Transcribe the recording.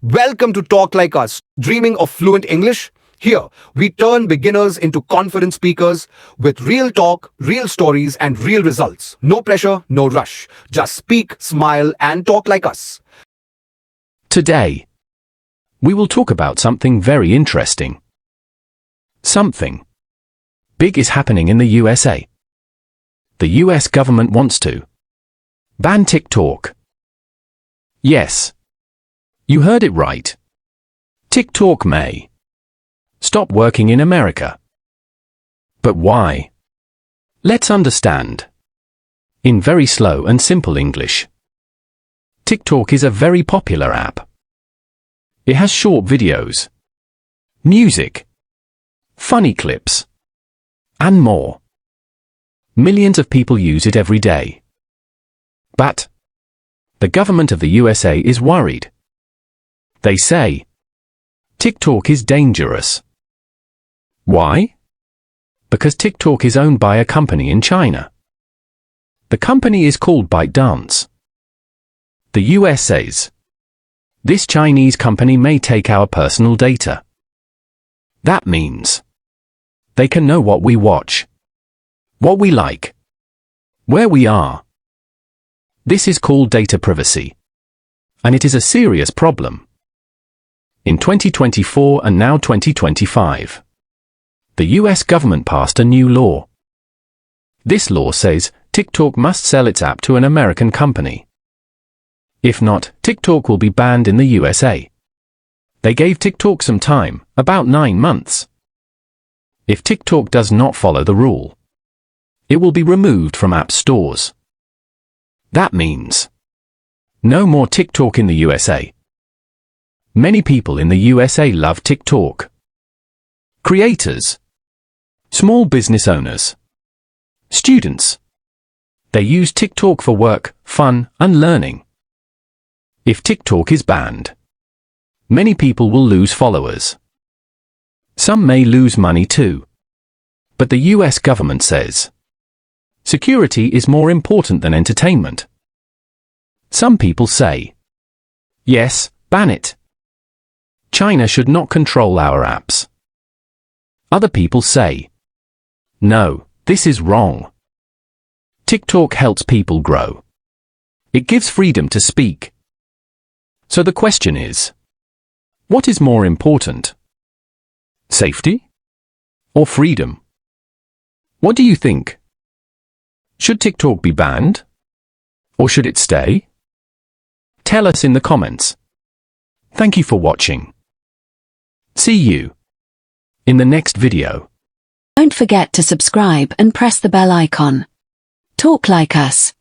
Welcome to Talk Like Us, dreaming of fluent English? Here, we turn beginners into confident speakers with real talk, real stories, and real results. No pressure, no rush. Just speak, smile, and talk like us. Today, we will talk about something very interesting. Something big is happening in the USA. The US government wants to ban TikTok. Yes, you heard it right. TikTok may stop working in America. But why? Let's understand. In very slow and simple English, TikTok is a very popular app. It has short videos, music, funny clips, and more. Millions of people use it every day. But the government of the USA is worried. They say TikTok is dangerous. Why? Because TikTok is owned by a company in China. The company is called ByteDance. The US says this Chinese company may take our personal data. That means they can know what we watch, what we like, where we are. This is called data privacy, and it is a serious problem. In 2024 and now 2025, the US government passed a new law. This law says TikTok must sell its app to an American company. If not, TikTok will be banned in the USA. They gave TikTok some time, about 9 months. If TikTok does not follow the rule, it will be removed from app stores. That means no more TikTok in the USA. Many people in the USA love TikTok. Creators, small business owners, students. They use TikTok for work, fun, and learning. If TikTok is banned, many people will lose followers. Some may lose money too. But the US government says security is more important than entertainment. Some people say, yes, ban it. China should not control our apps. Other people say, no, this is wrong. TikTok helps people grow. It gives freedom to speak. So the question is, what is more important? Safety or freedom? What do you think? Should TikTok be banned? Or should it stay? Tell us in the comments. Thank you for watching. See you in the next video. Don't forget to subscribe and press the bell icon. Talk like us.